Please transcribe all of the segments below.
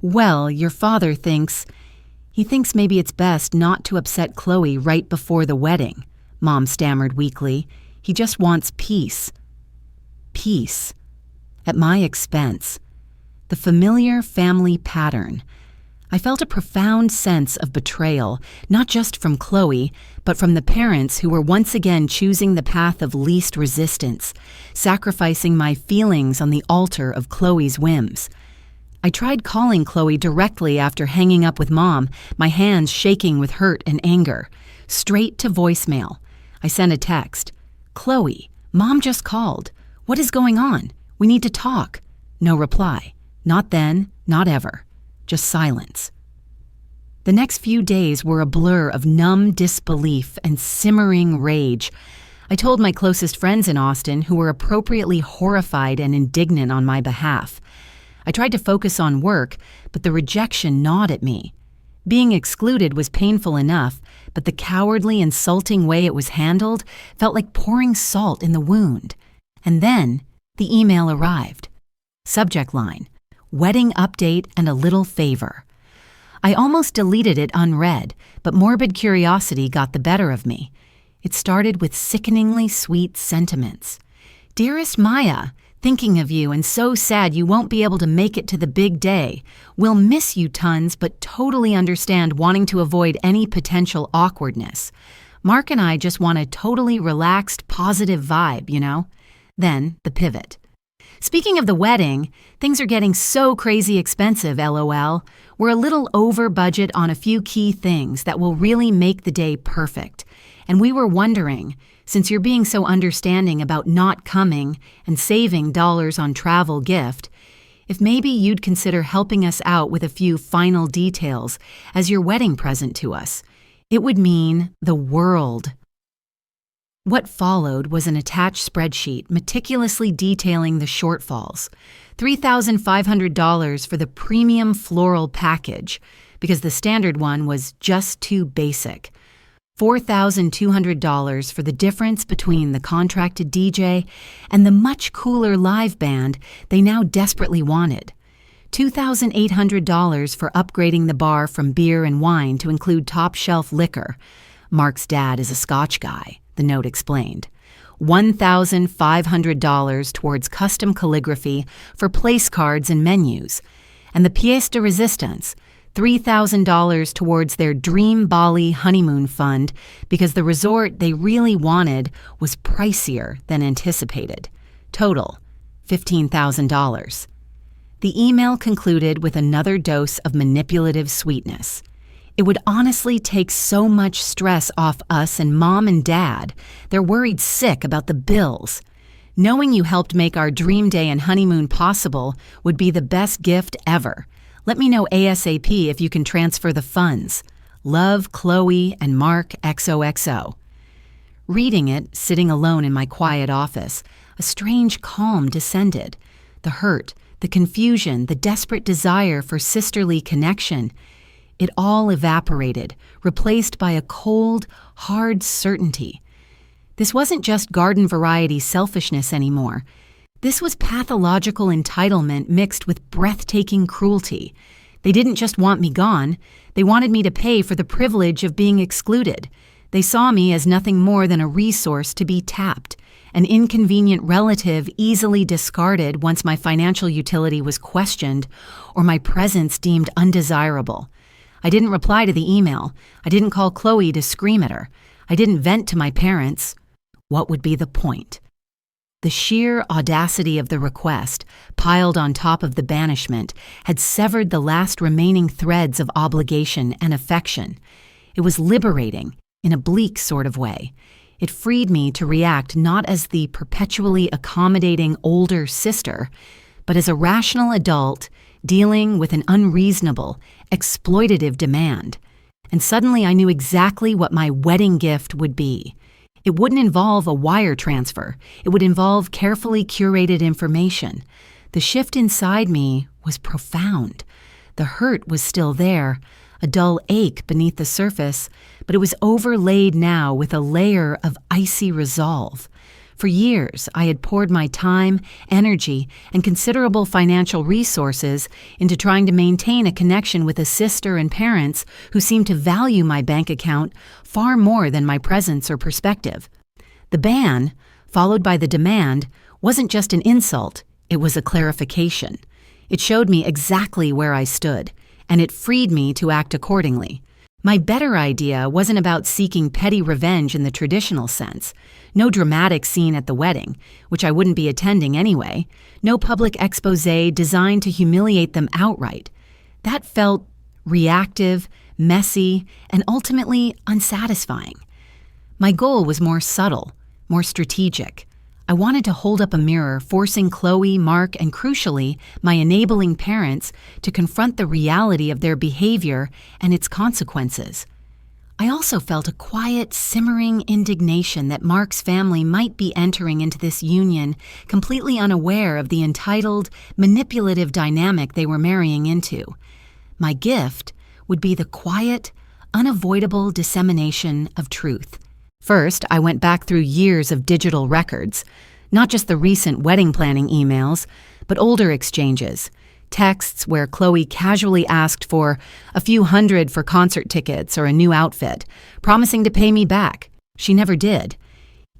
Well, your father He thinks maybe it's best not to upset Chloe right before the wedding, Mom stammered weakly. He just wants peace. Peace. At my expense. The familiar family pattern. I felt a profound sense of betrayal, not just from Chloe, but from the parents who were once again choosing the path of least resistance, sacrificing my feelings on the altar of Chloe's whims. I tried calling Chloe directly after hanging up with Mom, my hands shaking with hurt and anger. Straight to voicemail. I sent a text. "Chloe, Mom just called. What is going on? We need to talk." No reply. Not then, not ever. Just silence. The next few days were a blur of numb disbelief and simmering rage. I told my closest friends in Austin, who were appropriately horrified and indignant on my behalf. I tried to focus on work, but the rejection gnawed at me. Being excluded was painful enough, but the cowardly, insulting way it was handled felt like pouring salt in the wound. And then the email arrived. Subject line: wedding update and a little favor. I almost deleted it unread, but morbid curiosity got the better of me. It started with sickeningly sweet sentiments. "Dearest Maya, thinking of you and so sad you won't be able to make it to the big day. We'll miss you tons, but totally understand wanting to avoid any potential awkwardness. Mark and I just want a totally relaxed, positive vibe, you know?" Then the pivot. "Speaking of the wedding, things are getting so crazy expensive, LOL. We're a little over budget on a few key things that will really make the day perfect. And we were wondering, since you're being so understanding about not coming and saving dollars on travel gift, if maybe you'd consider helping us out with a few final details as your wedding present to us. It would mean the world." What followed was an attached spreadsheet meticulously detailing the shortfalls. $3,500 for the premium floral package, because the standard one was just too basic. $4,200 for the difference between the contracted DJ and the much cooler live band they now desperately wanted. $2,800 for upgrading the bar from beer and wine to include top-shelf liquor. Mark's dad is a Scotch guy, the note explained. $1,500 towards custom calligraphy for place cards and menus. And the pièce de résistance, $3,000 towards their Dream Bali honeymoon fund because the resort they really wanted was pricier than anticipated. Total, $15,000. The email concluded with another dose of manipulative sweetness. It would honestly take so much stress off us and Mom and Dad. They're worried sick about the bills. Knowing you helped make our dream day and honeymoon possible would be the best gift ever. Let me know ASAP if you can transfer the funds. Love, Chloe and Mark XOXO. Reading it, sitting alone in my quiet office, a strange calm descended. The hurt, the confusion, the desperate desire for sisterly connection. It all evaporated, replaced by a cold, hard certainty. This wasn't just garden-variety selfishness anymore. This was pathological entitlement mixed with breathtaking cruelty. They didn't just want me gone. They wanted me to pay for the privilege of being excluded. They saw me as nothing more than a resource to be tapped, an inconvenient relative easily discarded once my financial utility was questioned or my presence deemed undesirable. I didn't reply to the email. I didn't call Chloe to scream at her. I didn't vent to my parents. What would be the point? The sheer audacity of the request, piled on top of the banishment, had severed the last remaining threads of obligation and affection. It was liberating, in a bleak sort of way. It freed me to react not as the perpetually accommodating older sister, but as a rational adult dealing with an unreasonable, exploitative demand. And suddenly I knew exactly what my wedding gift would be. It wouldn't involve a wire transfer. It would involve carefully curated information. The shift inside me was profound. The hurt was still there, a dull ache beneath the surface, but it was overlaid now with a layer of icy resolve. For years, I had poured my time, energy, and considerable financial resources into trying to maintain a connection with a sister and parents who seemed to value my bank account far more than my presence or perspective. The ban, followed by the demand, wasn't just an insult, it was a clarification. It showed me exactly where I stood, and it freed me to act accordingly. My better idea wasn't about seeking petty revenge in the traditional sense. No dramatic scene at the wedding, which I wouldn't be attending anyway. No public exposé designed to humiliate them outright. That felt reactive, messy, and ultimately unsatisfying. My goal was more subtle, more strategic. I wanted to hold up a mirror, forcing Chloe, Mark, and crucially, my enabling parents to confront the reality of their behavior and its consequences. I also felt a quiet, simmering indignation that Mark's family might be entering into this union completely unaware of the entitled, manipulative dynamic they were marrying into. My gift would be the quiet, unavoidable dissemination of truth. First, I went back through years of digital records, not just the recent wedding planning emails, but older exchanges, texts where Chloe casually asked for a few hundred for concert tickets or a new outfit, promising to pay me back. She never did.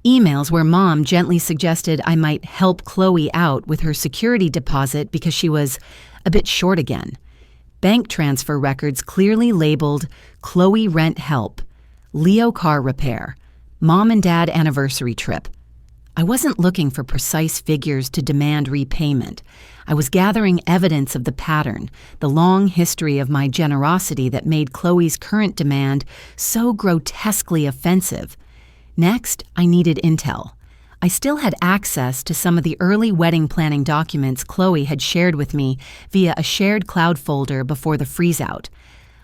Emails where Mom gently suggested I might help Chloe out with her security deposit because she was a bit short again. Bank transfer records clearly labeled Chloe rent help, Leo car repair, Mom and Dad anniversary trip. I wasn't looking for precise figures to demand repayment. I was gathering evidence of the pattern, the long history of my generosity that made Chloe's current demand so grotesquely offensive. Next, I needed intel. I still had access to some of the early wedding planning documents Chloe had shared with me via a shared cloud folder before the freeze-out.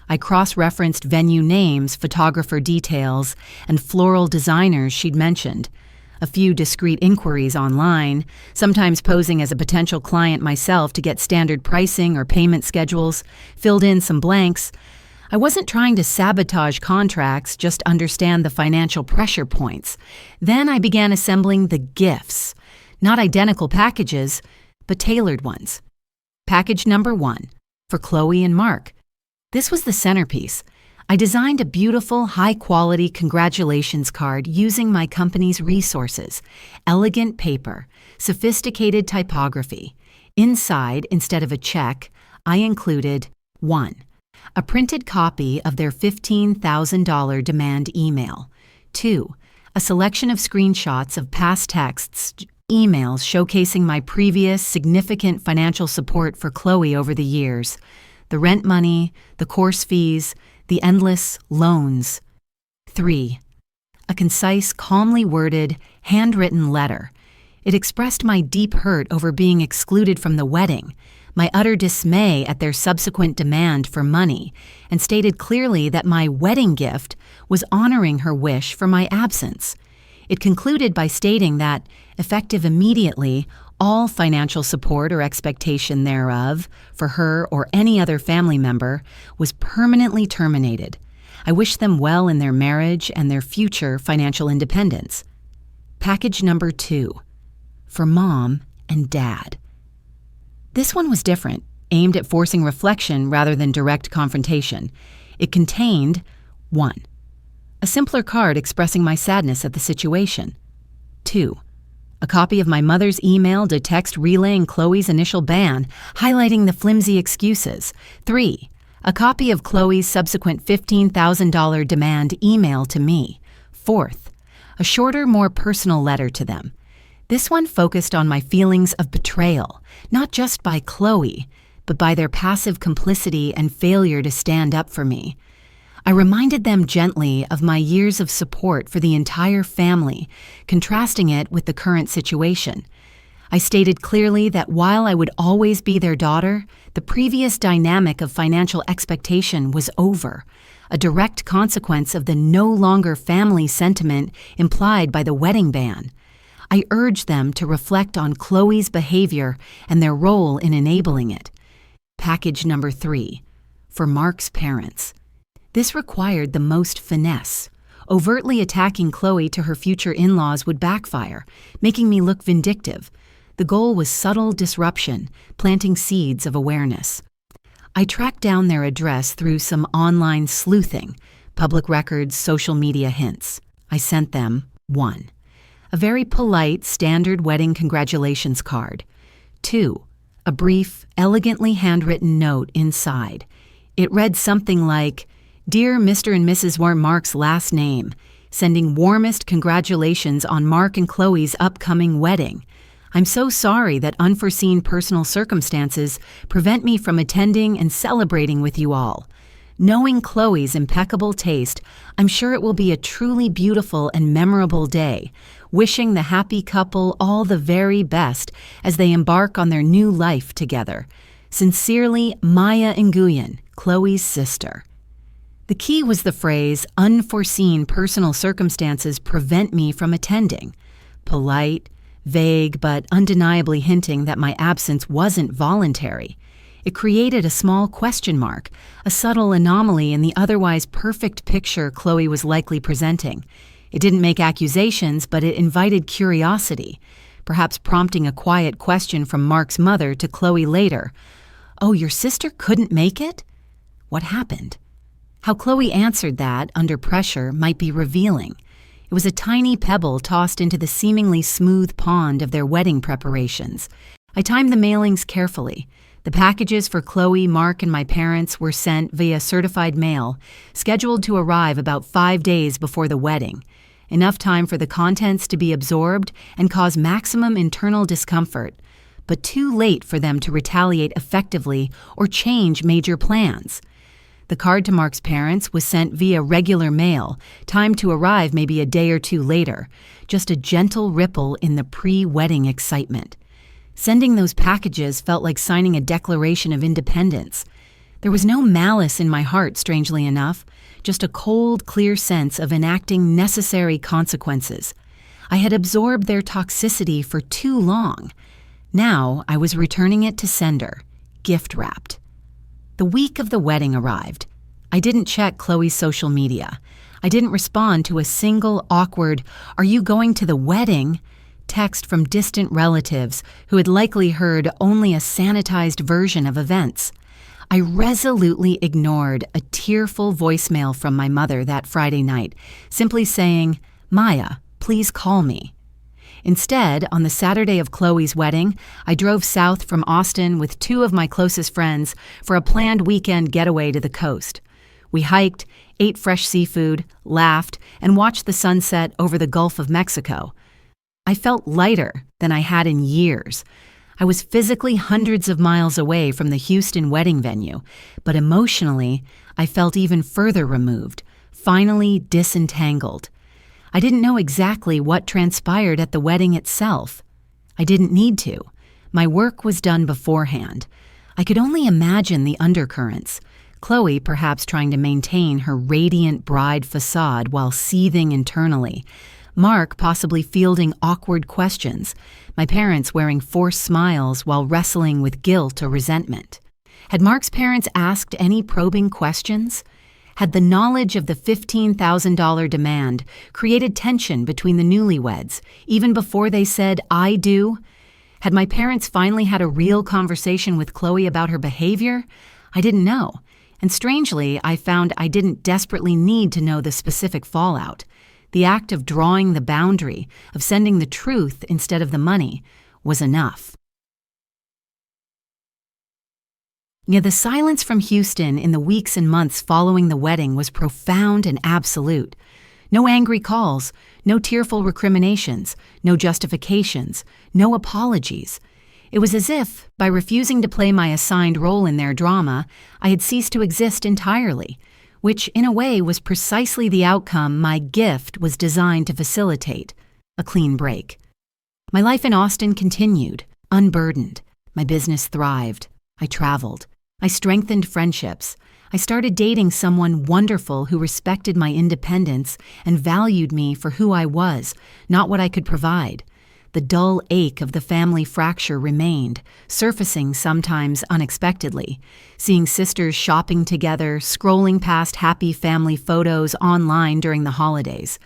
I cross-referenced venue names, photographer details, and floral designers she'd mentioned. A few discreet inquiries online, sometimes posing as a potential client myself to get standard pricing or payment schedules, filled in some blanks. I wasn't trying to sabotage contracts, just understand the financial pressure points. Then I began assembling the gifts, not identical packages, but tailored ones. Package number 1, for Chloe and Mark. This was the centerpiece. I designed a beautiful, high-quality congratulations card using my company's resources. Elegant paper, sophisticated typography. Inside, instead of a check, I included 1. A printed copy of their $15,000 demand email. 2. A selection of screenshots of past texts, emails showcasing my previous significant financial support for Chloe over the years. The rent money, the course fees, the endless loans. 3. A concise, calmly worded, handwritten letter. It expressed my deep hurt over being excluded from the wedding, my utter dismay at their subsequent demand for money, and stated clearly that my wedding gift was honoring her wish for my absence. It concluded by stating that, effective immediately, all financial support or expectation thereof for her or any other family member was permanently terminated. I wish them well in their marriage and their future financial independence. Package number 2, for Mom and Dad. This one was different, aimed at forcing reflection rather than direct confrontation. It contained 1. A simpler card expressing my sadness at the situation. 2. A copy of my mother's email to text relaying Chloe's initial ban, highlighting the flimsy excuses. 3. A copy of Chloe's subsequent $15,000 demand email to me. 4th, a shorter, more personal letter to them. This one focused on my feelings of betrayal, not just by Chloe, but by their passive complicity and failure to stand up for me. I reminded them gently of my years of support for the entire family, contrasting it with the current situation. I stated clearly that while I would always be their daughter, the previous dynamic of financial expectation was over, a direct consequence of the no longer family sentiment implied by the wedding ban. I urged them to reflect on Chloe's behavior and their role in enabling it. Package number 3, for Mark's parents. This required the most finesse. Overtly attacking Chloe to her future in-laws would backfire, making me look vindictive. The goal was subtle disruption, planting seeds of awareness. I tracked down their address through some online sleuthing, public records, social media hints. I sent them 1. A very polite, standard wedding congratulations card. 2. A brief, elegantly handwritten note inside. It read something like, "Dear Mr. and Mrs. Mark's last name, sending warmest congratulations on Mark and Chloe's upcoming wedding. I'm so sorry that unforeseen personal circumstances prevent me from attending and celebrating with you all. Knowing Chloe's impeccable taste, I'm sure it will be a truly beautiful and memorable day. Wishing the happy couple all the very best as they embark on their new life together. Sincerely, Maya Nguyen, Chloe's sister." The key was the phrase, "unforeseen personal circumstances prevent me from attending." Polite, vague, but undeniably hinting that my absence wasn't voluntary. It created a small question mark, a subtle anomaly in the otherwise perfect picture Chloe was likely presenting. It didn't make accusations, but it invited curiosity, perhaps prompting a quiet question from Mark's mother to Chloe later. "Oh, your sister couldn't make it? What happened?" How Chloe answered that, under pressure, might be revealing. It was a tiny pebble tossed into the seemingly smooth pond of their wedding preparations. I timed the mailings carefully. The packages for Chloe, Mark, and my parents were sent via certified mail, scheduled to arrive about 5 days before the wedding. Enough time for the contents to be absorbed and cause maximum internal discomfort, but too late for them to retaliate effectively or change major plans. The card to Mark's parents was sent via regular mail, timed to arrive maybe a day or two later, just a gentle ripple in the pre-wedding excitement. Sending those packages felt like signing a declaration of independence. There was no malice in my heart, strangely enough, just a cold, clear sense of enacting necessary consequences. I had absorbed their toxicity for too long. Now I was returning it to sender, gift-wrapped. The week of the wedding arrived. I didn't check Chloe's social media. I didn't respond to a single awkward, "Are you going to the wedding?" text from distant relatives who had likely heard only a sanitized version of events. I resolutely ignored a tearful voicemail from my mother that Friday night, simply saying, "Maya, please call me." Instead, on the Saturday of Chloe's wedding, I drove south from Austin with 2 of my closest friends for a planned weekend getaway to the coast. We hiked, ate fresh seafood, laughed, and watched the sunset over the Gulf of Mexico. I felt lighter than I had in years. I was physically hundreds of miles away from the Houston wedding venue, but emotionally, I felt even further removed, finally disentangled. I didn't know exactly what transpired at the wedding itself. I didn't need to. My work was done beforehand. I could only imagine the undercurrents. Chloe perhaps trying to maintain her radiant bride facade while seething internally. Mark possibly fielding awkward questions. My parents wearing forced smiles while wrestling with guilt or resentment. Had Mark's parents asked any probing questions? Had the knowledge of the $15,000 demand created tension between the newlyweds, even before they said, "I do"? Had my parents finally had a real conversation with Chloe about her behavior? I didn't know. And strangely, I found I didn't desperately need to know the specific fallout. The act of drawing the boundary, of sending the truth instead of the money, was enough. The silence from Houston in the weeks and months following the wedding was profound and absolute. No angry calls, no tearful recriminations, no justifications, no apologies. It was as if, by refusing to play my assigned role in their drama, I had ceased to exist entirely, which in a way was precisely the outcome my gift was designed to facilitate, a clean break. My life in Austin continued, unburdened. My business thrived. I traveled. I strengthened friendships. I started dating someone wonderful who respected my independence and valued me for who I was, not what I could provide. the dull ache of the family fracture remained, surfacing sometimes unexpectedly. Seeing sisters shopping together, scrolling past happy family photos online during the holidays.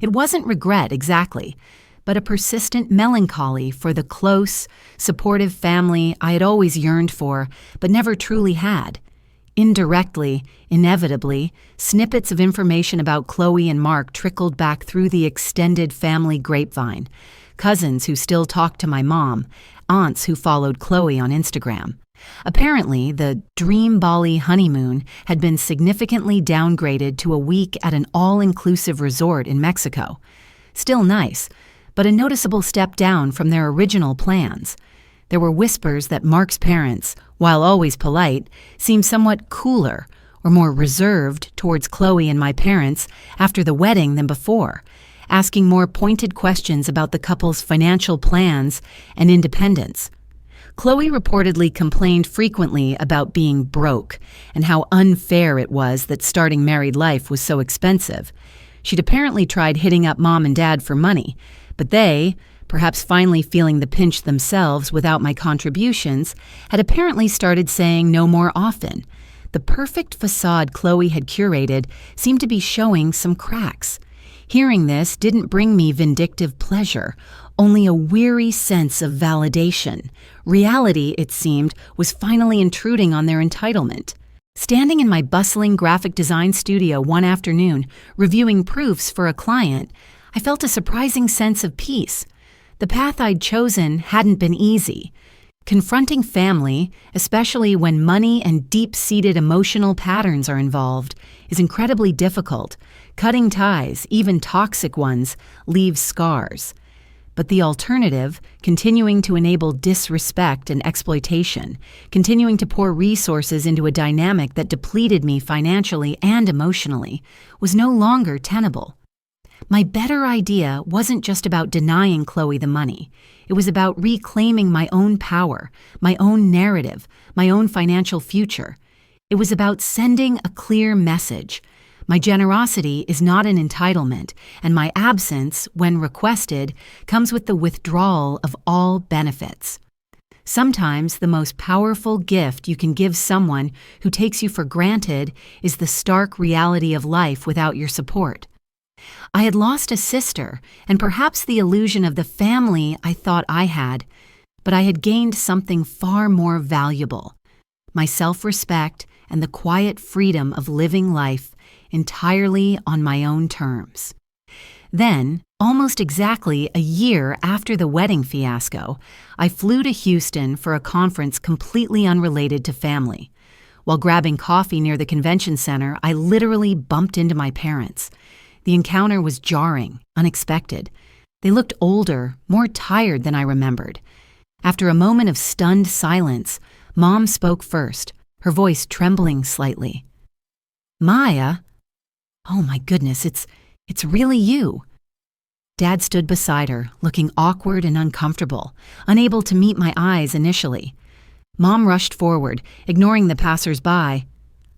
It wasn't regret exactly, but a persistent melancholy for the close, supportive family I had always yearned for, but never truly had. Indirectly, inevitably, snippets of information about Chloe and Mark trickled back through the extended family grapevine. Cousins who still talked to my mom, aunts who followed Chloe on Instagram. Apparently, the Dream Bali honeymoon had been significantly downgraded to a week at an all-inclusive resort in Mexico. Still nice, but a noticeable step down from their original plans. There were whispers that Mark's parents, while always polite, seemed somewhat cooler or more reserved towards Chloe and my parents after the wedding than before, asking more pointed questions about the couple's financial plans and independence. Chloe reportedly complained frequently about being broke and how unfair it was that starting married life was so expensive. She'd apparently tried hitting up Mom and Dad for money, but they, perhaps finally feeling the pinch themselves without my contributions, had apparently started saying no more often. The perfect facade Chloe had curated seemed to be showing some cracks. Hearing this didn't bring me vindictive pleasure, only a weary sense of validation. Reality, it seemed, was finally intruding on their entitlement. Standing in my bustling graphic design studio one afternoon, reviewing proofs for a client, I felt a surprising sense of peace. The path I'd chosen hadn't been easy. Confronting family, especially when money and deep-seated emotional patterns are involved, is incredibly difficult. Cutting ties, even toxic ones, leave scars. But the alternative, continuing to enable disrespect and exploitation, continuing to pour resources into a dynamic that depleted me financially and emotionally, was no longer tenable. My better idea wasn't just about denying Chloe the money. It was about reclaiming my own power, my own narrative, my own financial future. It was about sending a clear message. My generosity is not an entitlement, and my absence, when requested, comes with the withdrawal of all benefits. Sometimes the most powerful gift you can give someone who takes you for granted is the stark reality of life without your support. I had lost a sister, and perhaps the illusion of the family I thought I had, but I had gained something far more valuable: my self-respect and the quiet freedom of living life entirely on my own terms. Then, almost exactly a year after the wedding fiasco, I flew to Houston for a conference completely unrelated to family. While grabbing coffee near the convention center, I literally bumped into my parents. The encounter was jarring, unexpected. They looked older, more tired than I remembered. After a moment of stunned silence, Mom spoke first, her voice trembling slightly. "Maya? Oh my goodness, it's really you." Dad stood beside her, looking awkward and uncomfortable, unable to meet my eyes initially. Mom rushed forward, ignoring the passers-by.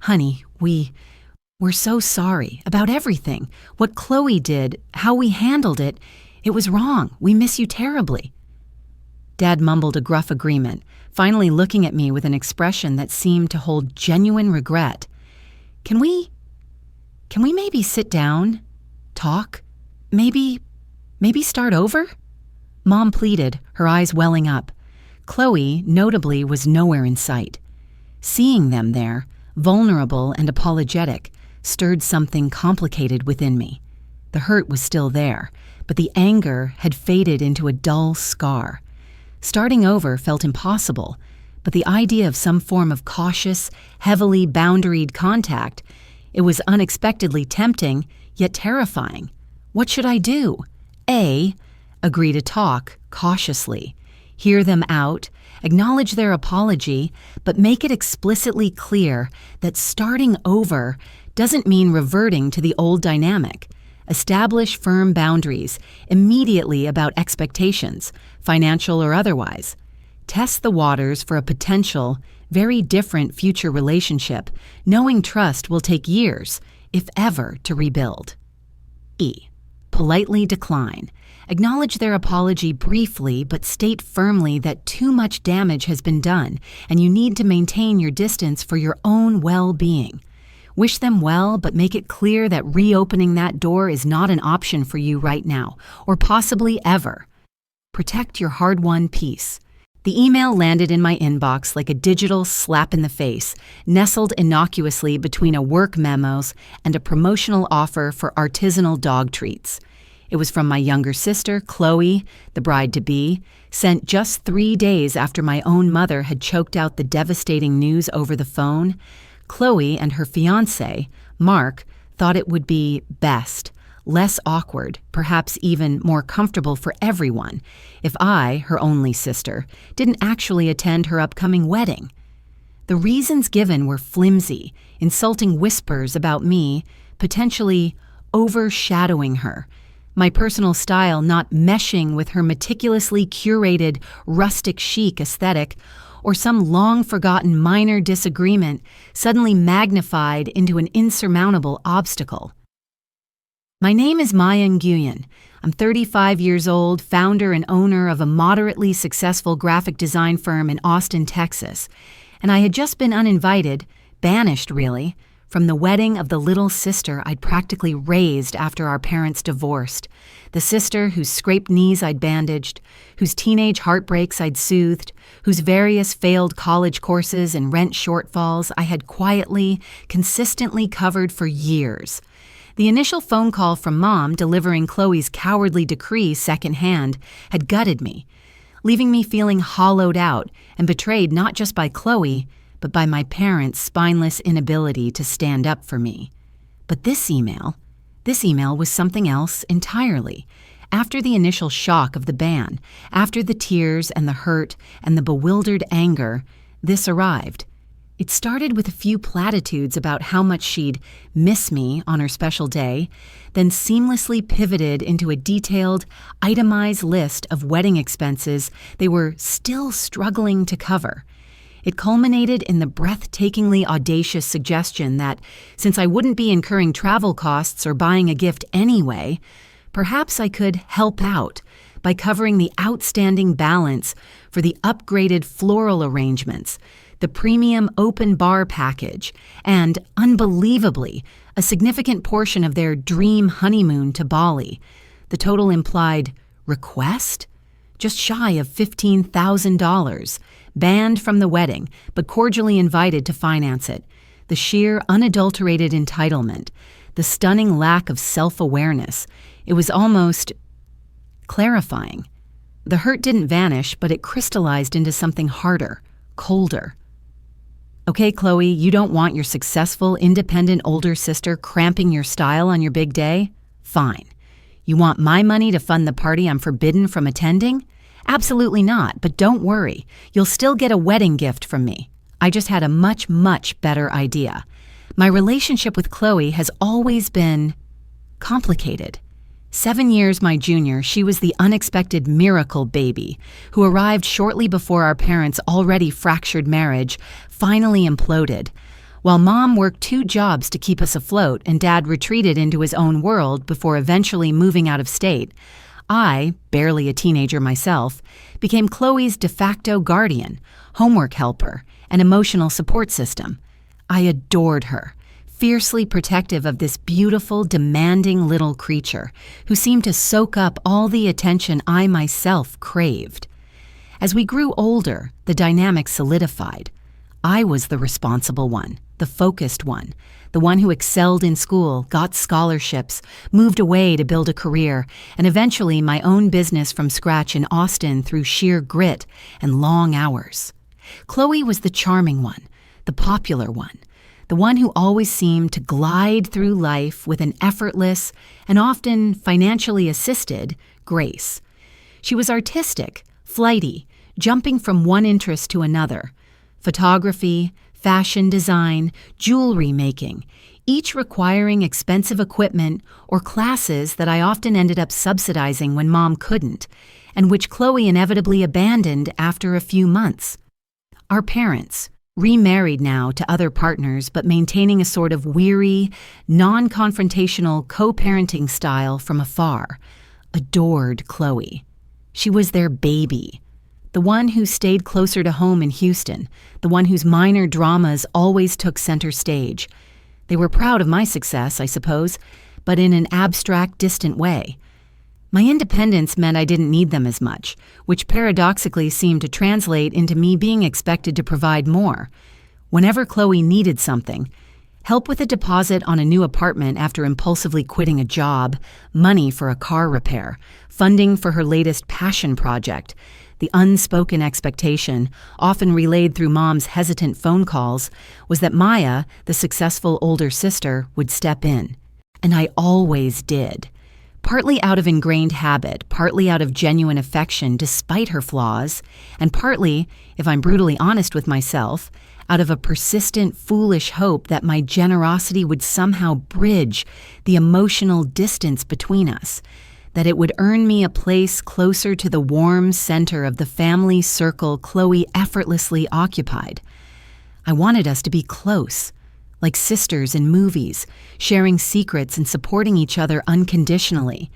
"Honey, we're so sorry about everything. What Chloe did, how we handled it, it was wrong. We miss you terribly." Dad mumbled a gruff agreement, finally looking at me with an expression that seemed to hold genuine regret. Can we maybe sit down? Talk? Maybe start over?" Mom pleaded, her eyes welling up. Chloe, notably, was nowhere in sight. Seeing them there, vulnerable and apologetic, stirred something complicated within me. The hurt was still there, but the anger had faded into a dull scar. Starting over felt impossible, but the idea of some form of cautious, heavily boundaried contact, it was unexpectedly tempting, yet terrifying. What should I do? A, agree to talk cautiously, hear them out, acknowledge their apology, but make it explicitly clear that starting over doesn't mean reverting to the old dynamic. Establish firm boundaries immediately about expectations, financial or otherwise. Test the waters for a potential, very different future relationship, knowing trust will take years, if ever, to rebuild. E. politely decline. Acknowledge their apology briefly, but state firmly that too much damage has been done and you need to maintain your distance for your own well-being. Wish them well, but make it clear that reopening that door is not an option for you right now, or possibly ever. Protect your hard-won peace. The email landed in my inbox like a digital slap in the face, nestled innocuously between a work memos and a promotional offer for artisanal dog treats. It was from my younger sister, Chloe, the bride-to-be, sent just 3 days after my own mother had choked out the devastating news over the phone. Chloe and her fiancé, Mark, thought it would be best, less awkward, perhaps even more comfortable for everyone, if I, her only sister, didn't actually attend her upcoming wedding. The reasons given were flimsy, insulting whispers about me, potentially overshadowing her, my personal style not meshing with her meticulously curated rustic chic aesthetic, or some long-forgotten minor disagreement suddenly magnified into an insurmountable obstacle. My name is Maya Nguyen. I'm 35 years old, founder and owner of a moderately successful graphic design firm in Austin, Texas, and I had just been uninvited, banished really, from the wedding of the little sister I'd practically raised after our parents divorced, the sister whose scraped knees I'd bandaged, whose teenage heartbreaks I'd soothed, whose various failed college courses and rent shortfalls I had quietly, consistently covered for years. The initial phone call from Mom delivering Chloe's cowardly decree secondhand had gutted me, leaving me feeling hollowed out and betrayed not just by Chloe, but by my parents' spineless inability to stand up for me. But this email was something else entirely. After the initial shock of the ban, after the tears and the hurt and the bewildered anger, this arrived. It started with a few platitudes about how much she'd miss me on her special day, then seamlessly pivoted into a detailed, itemized list of wedding expenses they were still struggling to cover. It culminated in the breathtakingly audacious suggestion that, since I wouldn't be incurring travel costs or buying a gift anyway, perhaps I could help out by covering the outstanding balance for the upgraded floral arrangements, the premium open bar package, and, unbelievably, a significant portion of their dream honeymoon to Bali. The total implied request? Just shy of $15,000, banned from the wedding, but cordially invited to finance it. The sheer, unadulterated entitlement, the stunning lack of self-awareness. It was almost clarifying. The hurt didn't vanish, but it crystallized into something harder, colder. Okay, Chloe, you don't want your successful, independent older sister cramping your style on your big day? Fine. You want my money to fund the party I'm forbidden from attending? Absolutely not, but don't worry. You'll still get a wedding gift from me. I just had a much, much better idea. My relationship with Chloe has always been complicated. 7 years my junior, she was the unexpected miracle baby who arrived shortly before our parents' already fractured marriage finally imploded. While Mom worked 2 jobs to keep us afloat and Dad retreated into his own world before eventually moving out of state, I, barely a teenager myself, became Chloe's de facto guardian, homework helper, and emotional support system. I adored her, fiercely protective of this beautiful, demanding little creature who seemed to soak up all the attention I myself craved. As we grew older, the dynamic solidified. I was the responsible one, the focused one, the one who excelled in school, got scholarships, moved away to build a career, and eventually my own business from scratch in Austin through sheer grit and long hours. Chloe was the charming one, the popular one, the one who always seemed to glide through life with an effortless and often financially assisted grace. She was artistic, flighty, jumping from one interest to another. Photography, fashion design, jewelry making, each requiring expensive equipment or classes that I often ended up subsidizing when Mom couldn't, and which Chloe inevitably abandoned after a few months. Our parents, Remarried now to other partners, but maintaining a sort of weary, non-confrontational co-parenting style from afar, adored Chloe. She was their baby. The one who stayed closer to home in Houston, the one whose minor dramas always took center stage. They were proud of my success, I suppose, but in an abstract, distant way. My independence meant I didn't need them as much, which paradoxically seemed to translate into me being expected to provide more. Whenever Chloe needed something, help with a deposit on a new apartment after impulsively quitting a job, money for a car repair, funding for her latest passion project, the unspoken expectation, often relayed through Mom's hesitant phone calls, was that Maya, the successful older sister, would step in. And I always did. Partly out of ingrained habit, partly out of genuine affection despite her flaws, and partly, if I'm brutally honest with myself, out of a persistent, foolish hope that my generosity would somehow bridge the emotional distance between us, that it would earn me a place closer to the warm center of the family circle Chloe effortlessly occupied. I wanted us to be close, like sisters in movies, sharing secrets and supporting each other unconditionally.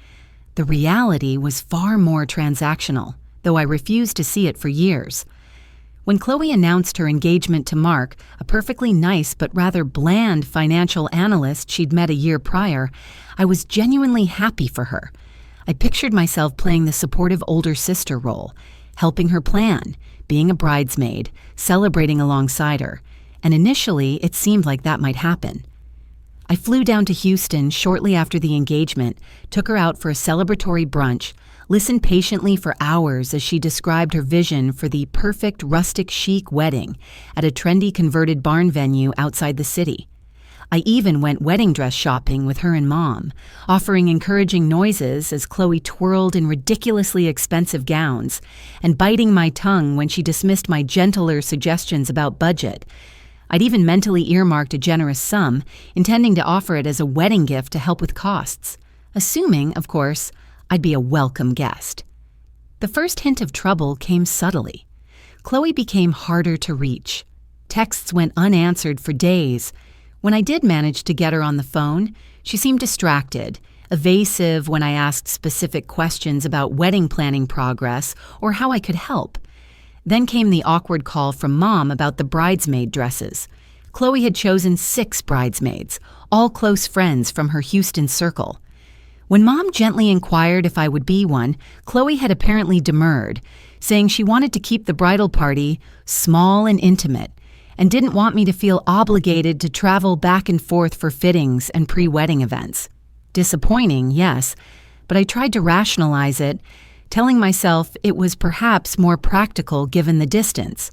The reality was far more transactional, though I refused to see it for years. When Chloe announced her engagement to Mark, a perfectly nice but rather bland financial analyst she'd met a year prior, I was genuinely happy for her. I pictured myself playing the supportive older sister role, helping her plan, being a bridesmaid, celebrating alongside her. And initially, it seemed like that might happen. I flew down to Houston shortly after the engagement, took her out for a celebratory brunch, listened patiently for hours as she described her vision for the perfect rustic chic wedding at a trendy converted barn venue outside the city. I even went wedding dress shopping with her and Mom, offering encouraging noises as Chloe twirled in ridiculously expensive gowns, and biting my tongue when she dismissed my gentler suggestions about budget. I'd even mentally earmarked a generous sum, intending to offer it as a wedding gift to help with costs, assuming, of course, I'd be a welcome guest. The first hint of trouble came subtly. Chloe became harder to reach. Texts went unanswered for days. When I did manage to get her on the phone, she seemed distracted, evasive when I asked specific questions about wedding planning progress or how I could help. Then came the awkward call from Mom about the bridesmaid dresses. Chloe had chosen 6 bridesmaids, all close friends from her Houston circle. When Mom gently inquired if I would be one, Chloe had apparently demurred, saying she wanted to keep the bridal party small and intimate, and didn't want me to feel obligated to travel back and forth for fittings and pre-wedding events. Disappointing, yes, but I tried to rationalize it, telling myself it was perhaps more practical given the distance.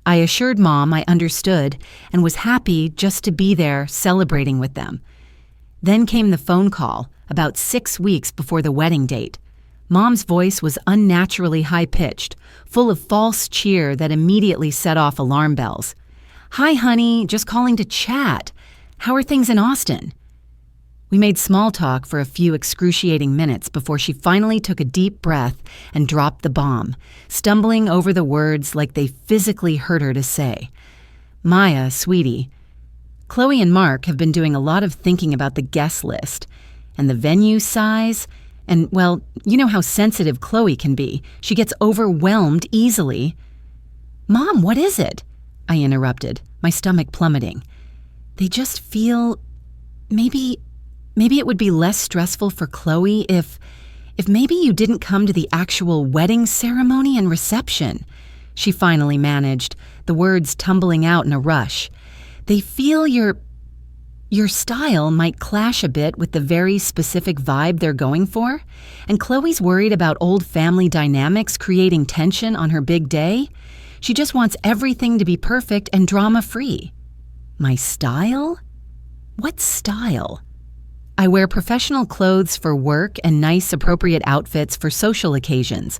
I assured Mom I understood and was happy just to be there celebrating with them. Then came the phone call, about 6 weeks before the wedding date. Mom's voice was unnaturally high-pitched, full of false cheer that immediately set off alarm bells. "Hi, honey, just calling to chat. How are things in Austin?" We made small talk for a few excruciating minutes before she finally took a deep breath and dropped the bomb, stumbling over the words like they physically hurt her to say. "Maya, sweetie, Chloe and Mark have been doing a lot of thinking about the guest list and the venue size, and, well, you know how sensitive Chloe can be. She gets overwhelmed easily." "Mom, what is it?" I interrupted, my stomach plummeting. "They just feel... Maybe it would be less stressful for Chloe if maybe you didn't come to the actual wedding ceremony and reception," she finally managed, the words tumbling out in a rush. "They feel your style might clash a bit with the very specific vibe they're going for, and Chloe's worried about old family dynamics creating tension on her big day. She just wants everything to be perfect and drama-free." My style? What style? I wear professional clothes for work and nice, appropriate outfits for social occasions.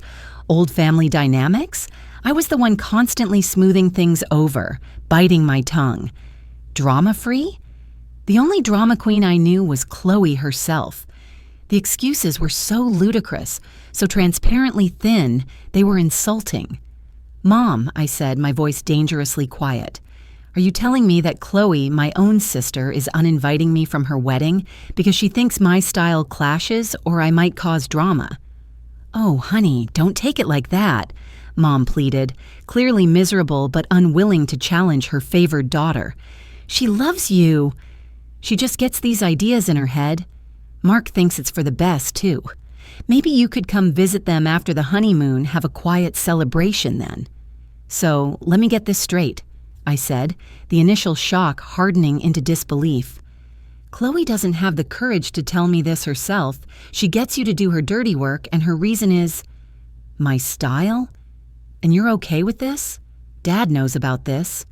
Old family dynamics? I was the one constantly smoothing things over, biting my tongue. Drama-free? The only drama queen I knew was Chloe herself. The excuses were so ludicrous, so transparently thin, they were insulting. "Mom," I said, my voice dangerously quiet, Are you telling me that Chloe, my own sister, is uninviting me from her wedding because she thinks my style clashes or I might cause drama? Oh, honey, don't take it like that, Mom pleaded, clearly miserable but unwilling to challenge her favored daughter. She loves you. She just gets these ideas in her head. Mark thinks it's for the best, too. Maybe you could come visit them after the honeymoon, have a quiet celebration then. So, let me get this straight, I said, the initial shock hardening into disbelief. Chloe doesn't have the courage to tell me this herself. She gets you to do her dirty work, and her reason is, my style? And you're okay with this? Dad knows about this.